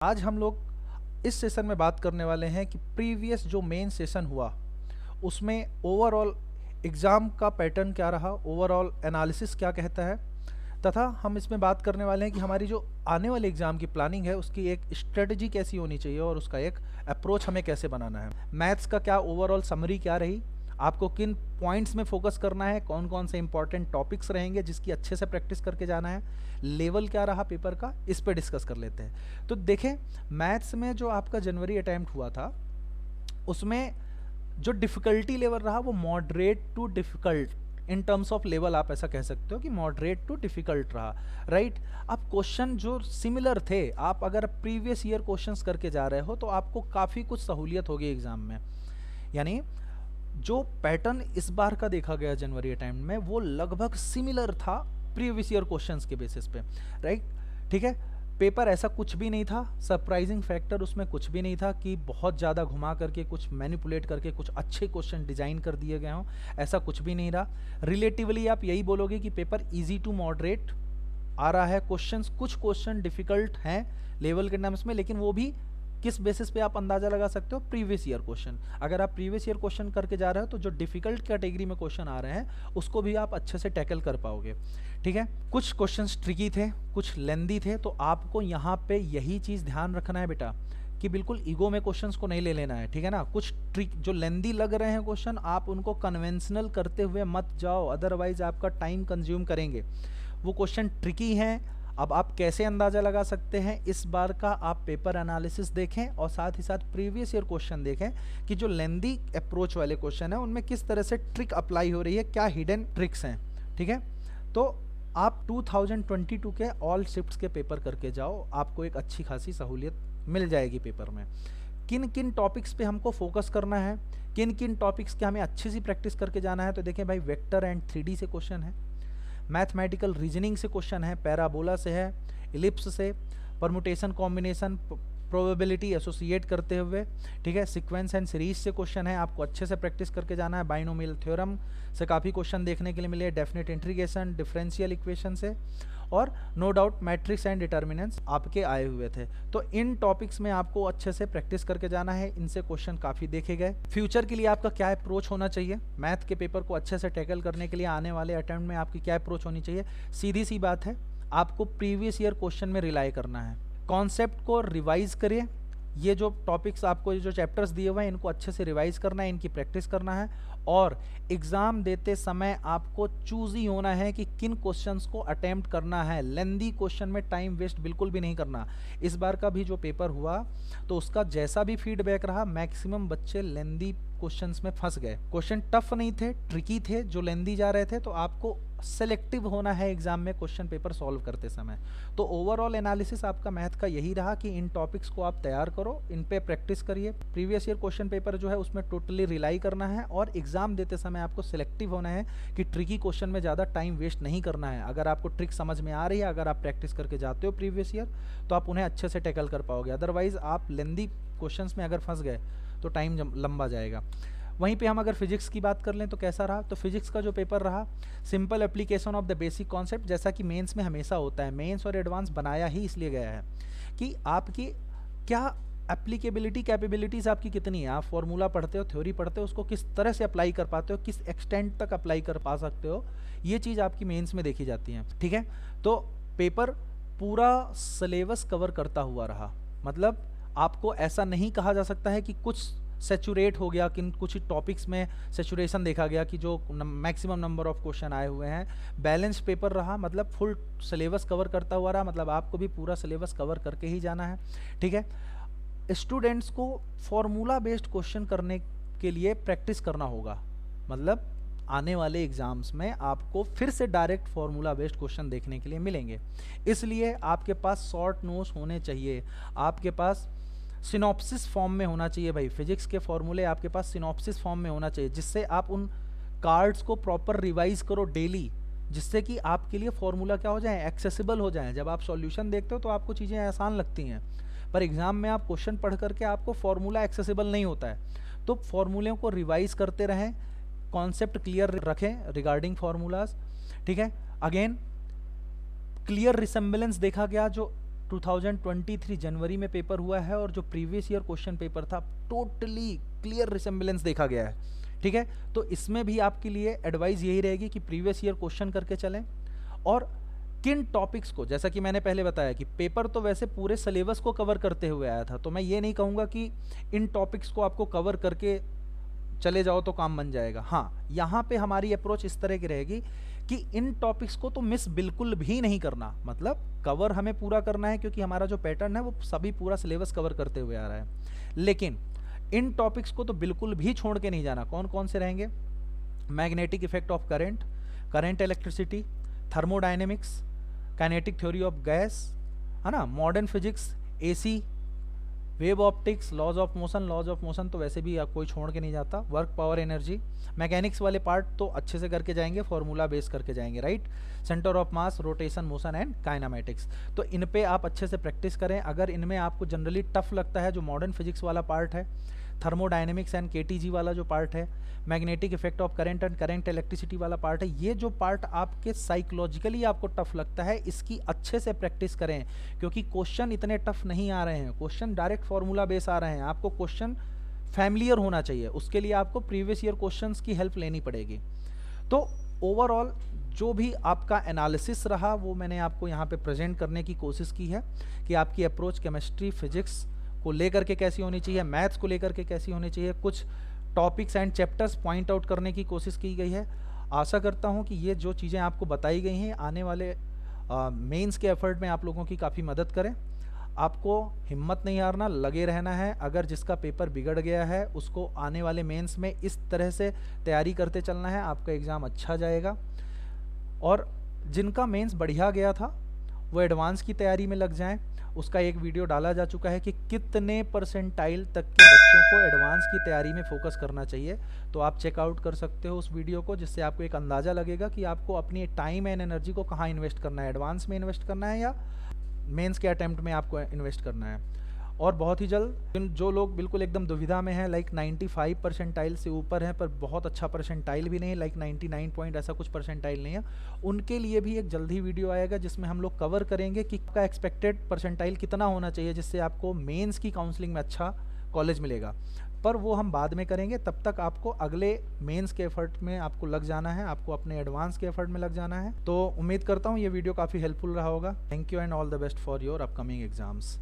आज हम लोग इस सेशन में बात करने वाले हैं कि प्रीवियस जो मेन सेशन हुआ उसमें ओवरऑल एग्ज़ाम का पैटर्न क्या रहा, ओवरऑल एनालिसिस क्या कहता है, तथा हम इसमें बात करने वाले हैं कि हमारी जो आने वाले एग्ज़ाम की प्लानिंग है उसकी एक स्ट्रेटजी कैसी होनी चाहिए और उसका एक अप्रोच हमें कैसे बनाना है। मैथ्स का क्या ओवरऑल समरी क्या रही, आपको किन पॉइंट्स में फोकस करना है, कौन कौन से इंपॉर्टेंट टॉपिक्स रहेंगे जिसकी अच्छे से प्रैक्टिस करके जाना है, लेवल क्या रहा पेपर का, इस पे डिस्कस कर लेते हैं। तो देखें, मैथ्स में जो आपका जनवरी अटैम्प्ट हुआ था उसमें जो डिफ़िकल्टी लेवल रहा वो moderate too difficult, in terms of level आप ऐसा कह सकते हो कि मॉडरेट टू डिफ़िकल्ट रहा, राइट। अब क्वेश्चन जो सिमिलर थे, आप अगर प्रीवियस ईयर क्वेश्चंस करके जा रहे हो तो आपको काफ़ी कुछ सहूलियत होगी एग्ज़ाम में। यानी जो पैटर्न इस बार का देखा गया जनवरी अटैम्प्ट में वो लगभग सिमिलर था प्रीवियस ईयर क्वेश्चंस के बेसिस पे, राइट। ठीक है, पेपर ऐसा कुछ भी नहीं था, सरप्राइजिंग फैक्टर उसमें कुछ भी नहीं था कि बहुत ज़्यादा घुमा करके कुछ मैनिपुलेट करके कुछ अच्छे क्वेश्चन डिज़ाइन कर दिए गए हों, ऐसा कुछ भी नहीं रहा। रिलेटिवली आप यही बोलोगे कि पेपर इजी टू मॉडरेट आ रहा है। क्वेश्चंस, कुछ क्वेश्चन डिफ़िकल्ट हैं लेवल के टर्म्स में, लेकिन वो भी किस बेसिस पे आप अंदाज़ा लगा सकते हो, प्रीवियस ईयर क्वेश्चन। अगर आप प्रीवियस ईयर क्वेश्चन करके जा रहे हो तो जो डिफ़िकल्ट कैटेगरी में क्वेश्चन आ रहे हैं उसको भी आप अच्छे से टैकल कर पाओगे, ठीक है। कुछ क्वेश्चंस ट्रिकी थे, कुछ लेंदी थे, तो आपको यहाँ पे यही चीज़ ध्यान रखना है बेटा कि बिल्कुल ईगो में क्वेश्चंस को नहीं ले लेना है, ठीक है ना। कुछ ट्रिक जो लेंदी लग रहे हैं क्वेश्चन, आप उनको कन्वेंशनल करते हुए मत जाओ, अदरवाइज आपका टाइम कंज्यूम करेंगे। वो क्वेश्चन ट्रिकी हैं। अब आप कैसे अंदाज़ा लगा सकते हैं, इस बार का आप पेपर एनालिसिस देखें और साथ ही साथ प्रीवियस ईयर क्वेश्चन देखें कि जो लेंदी अप्रोच वाले क्वेश्चन हैं उनमें किस तरह से ट्रिक अप्लाई हो रही है, क्या हिडन ट्रिक्स हैं, ठीक है। तो आप 2022 के ऑल शिफ्ट्स के पेपर करके जाओ, आपको एक अच्छी खासी सहूलियत मिल जाएगी पेपर में। किन किन टॉपिक्स पे हमको फोकस करना है, किन किन टॉपिक्स के हमें अच्छी सी प्रैक्टिस करके जाना है, तो देखें भाई, वेक्टर एंड 3D से क्वेश्चन है, मैथमेटिकल रीजनिंग से क्वेश्चन है, पैराबोला से है, इलिप्स से, परमुटेशन कॉम्बिनेशन प्रोबेबिलिटी एसोसिएट करते हुए, ठीक है, सीक्वेंस एंड सीरीज से क्वेश्चन है, आपको अच्छे से प्रैक्टिस करके जाना है। बाइनोमियल थ्योरम से काफ़ी क्वेश्चन देखने के लिए मिले, डेफिनेट इंटीग्रेशन, डिफरेंशियल इक्वेशन से, और no doubt matrix and determinants आपके आए हुए थे। तो इन टॉपिक्स में आपको अच्छे से प्रैक्टिस करके जाना है, इनसे क्वेश्चन काफ़ी देखे गए। फ्यूचर के लिए आपका क्या अप्रोच होना चाहिए, मैथ के पेपर को अच्छे से टैकल करने के लिए आने वाले अटेम्प्ट में आपकी क्या अप्रोच होनी चाहिए। सीधी सी बात है, आपको प्रीवियस ईयर क्वेश्चन में रिलाई करना है, कॉन्सेप्ट को रिवाइज करिए। ये जो टॉपिक्स आपको, जो चैप्टर्स दिए हुए हैं, इनको अच्छे से रिवाइज करना है, इनकी प्रैक्टिस करना है, और एग्ज़ाम देते समय आपको चूज ही होना है कि किन क्वेश्चंस को अटेम्प्ट करना है। लेंदी क्वेश्चन में टाइम वेस्ट बिल्कुल भी नहीं करना। इस बार का भी जो पेपर हुआ तो उसका जैसा भी फीडबैक रहा, मैक्सिमम बच्चे लेंदी क्वेश्चंस में फंस गए। क्वेश्चन टफ नहीं थे, ट्रिकी थे, जो लेंदी जा रहे थे, तो आपको सेलेक्टिव होना है एग्जाम में क्वेश्चन पेपर सॉल्व करते समय। तो ओवरऑल एनालिसिस आपका मैथ का यही रहा कि इन टॉपिक्स को आप तैयार करो, इन पे प्रैक्टिस करिए। प्रीवियस ईयर क्वेश्चन पेपर जो है उसमें टोटली रिलाई करना है, और एग्जाम देते समय आपको सिलेक्टिव होना है कि ट्रिकी क्वेश्चन में ज़्यादा टाइम वेस्ट नहीं करना है। अगर आपको ट्रिक समझ में आ रही है, अगर आप प्रैक्टिस करके जाते हो प्रीवियस ईयर, तो आप उन्हें अच्छे से टैकल कर पाओगे। अदरवाइज आप लेंदी क्वेश्चंस में अगर फंस गए तो टाइम लंबा जाएगा। वहीं पे हम अगर फिजिक्स की बात कर लें तो कैसा रहा, तो फिजिक्स का जो पेपर रहा, simple application of the basic concept, जैसा कि मेंस में हमेशा होता है। मेंस और एडवांस बनाया ही इसलिए गया है कि आपकी क्या एप्लीकेबिलिटी, कैपेबिलिटीज़ आपकी कितनी है, आप फॉर्मूला पढ़ते हो, थ्योरी पढ़ते हो, उसको किस तरह से अप्लाई कर पाते हो, किस एक्सटेंट तक अप्लाई कर पा सकते हो, ये चीज़ आपकी मेंस में देखी जाती है, ठीक है। तो पेपर पूरा सिलेबस कवर करता हुआ रहा, मतलब आपको ऐसा नहीं कहा जा सकता है कि कुछ सेचुरेट हो गया, किन कुछ टॉपिक्स में सेचुरेशन देखा गया कि जो मैक्सिमम नंबर ऑफ क्वेश्चन आए हुए हैं। बैलेंस पेपर रहा, मतलब फुल सिलेबस कवर करता हुआ रहा, मतलब आपको भी पूरा सिलेबस कवर करके ही जाना है, ठीक है। स्टूडेंट्स को फॉर्मूला बेस्ड क्वेश्चन करने के लिए प्रैक्टिस करना होगा, मतलब आने वाले एग्जाम्स में आपको फिर से डायरेक्ट फॉर्मूला बेस्ड क्वेश्चन देखने के लिए मिलेंगे। इसलिए आपके पास शॉर्ट नोट्स होने चाहिए, आपके पास सिनॉप्सिस फॉर्म में होना चाहिए भाई। फिजिक्स के फॉर्मूले आपके पास सिनॉप्सिस फॉर्म में होना चाहिए, जिससे आप उन कार्ड्स को प्रॉपर रिवाइज करो डेली, जिससे कि आपके लिए फॉर्मूला क्या हो जाए, एक्सेसिबल हो जाए। जब आप सॉल्यूशन देखते हो तो आपको चीज़ें आसान लगती हैं, पर एग्जाम में आप क्वेश्चन पढ़ करके आपको फॉर्मूला एक्सेसिबल नहीं होता है। तो फॉर्मूलों को रिवाइज करते रहें, कॉन्सेप्ट क्लियर रखें रिगार्डिंग फार्मूलाज, ठीक है। अगेन क्लियर रिसेम्बलेंस देखा गया, जो 2023 जनवरी में पेपर हुआ है और जो प्रीवियस ईयर क्वेश्चन पेपर था टोटली क्लियर रिसेम्बलेंस देखा गया है। ठीक है, तो इसमें भी आपके लिए एडवाइस यही रहेगी कि प्रीवियस ईयर क्वेश्चन करके चलें, और किन टॉपिक्स को, जैसा कि मैंने पहले बताया कि पेपर तो वैसे पूरे सिलेबस को कवर करते हुए आया था, तो मैं ये नहीं कहूँगा कि इन टॉपिक्स को आपको कवर करके चले जाओ तो काम बन जाएगा। हाँ, यहाँ पे हमारी अप्रोच इस तरह की रहेगी कि इन टॉपिक्स को तो मिस बिल्कुल भी नहीं करना, मतलब कवर हमें पूरा करना है क्योंकि हमारा जो पैटर्न है वो सभी पूरा सिलेबस कवर करते हुए आ रहा है, लेकिन इन टॉपिक्स को तो बिल्कुल भी छोड़ के नहीं जाना। कौन कौन से रहेंगे? Magnetic effect of current, current electricity, thermodynamics, kinetic theory of gas, है ना, modern physics, AC, wave optics, laws of motion, laws of motion तो वैसे भी कोई छोड़ के नहीं जाता, वर्क पावर एनर्जी, मैकेनिक्स वाले पार्ट तो अच्छे से करके जाएंगे, फॉर्मूला बेस करके जाएंगे, right, centre of mass, rotation, motion and kinematics. तो इन पे आप अच्छे से प्रैक्टिस करें। अगर इनमें आपको जनरली टफ लगता है, जो मॉडर्न फिजिक्स वाला पार्ट है, थर्मोडायनेमिक्स एंड केटीजी वाला जो पार्ट है, magnetic effect of current and current electricity वाला पार्ट है, ये जो पार्ट आपके साइकोलॉजिकली आपको टफ लगता है, इसकी अच्छे से प्रैक्टिस करें, क्योंकि क्वेश्चन इतने टफ नहीं आ रहे हैं, क्वेश्चन डायरेक्ट फॉर्मूला बेस आ रहे हैं। आपको क्वेश्चन फैमिलियर होना चाहिए, उसके लिए आपको प्रीवियस ईयर क्वेश्चंस की हेल्प लेनी पड़ेगी। तो ओवरऑल जो भी आपका एनालिसिस रहा वो मैंने आपको यहाँ पे प्रेजेंट करने की कोशिश की है कि आपकी अप्रोच केमिस्ट्री, फिजिक्स को लेकर के कैसी होनी चाहिए, मैथ्स को लेकर के कैसी होनी चाहिए, कुछ topics and chapters point out करने की कोशिश की गई है। आशा करता हूँ कि ये जो चीज़ें आपको बताई गई हैं आने वाले मेंस के एफर्ट में आप लोगों की काफ़ी मदद करें। आपको हिम्मत नहीं हारना, लगे रहना है। अगर जिसका पेपर बिगड़ गया है उसको आने वाले मेंस में इस तरह से तैयारी करते चलना है, आपका एग्ज़ाम अच्छा जाएगा। और जिनका मेंस बढ़िया गया था वो एडवांस की तैयारी में लग जाएं। उसका एक वीडियो डाला जा चुका है कि कितने परसेंटाइल तक के बच्चों को एडवांस की तैयारी में फोकस करना चाहिए, तो आप चेकआउट कर सकते हो उस वीडियो को, जिससे आपको एक अंदाज़ा लगेगा कि आपको अपनी टाइम एंड एनर्जी को कहाँ इन्वेस्ट करना है, एडवांस में इन्वेस्ट करना है या मेंस के अटैम्प्ट में आपको इन्वेस्ट करना है। और बहुत ही जल्द जो लोग बिल्कुल एकदम दुविधा में हैं, लाइक 95 परसेंटाइल से ऊपर हैं पर बहुत अच्छा परसेंटाइल भी नहीं, लाइक 99 पॉइंट ऐसा कुछ परसेंटाइल नहीं है, उनके लिए भी एक जल्दी वीडियो आएगा जिसमें हम लोग कवर करेंगे कि आपका एक्सपेक्टेड परसेंटाइल कितना होना चाहिए जिससे आपको मेंस की काउंसलिंग में अच्छा कॉलेज मिलेगा। पर वो हम बाद में करेंगे, तब तक आपको अगले मेंस के एफर्ट में आपको लग जाना है, आपको अपने एडवांस के एफर्ट में लग जाना है। तो उम्मीद करता हूँ ये वीडियो काफ़ी हेल्पफुल रहा होगा। Thank you and all the best for your upcoming exams.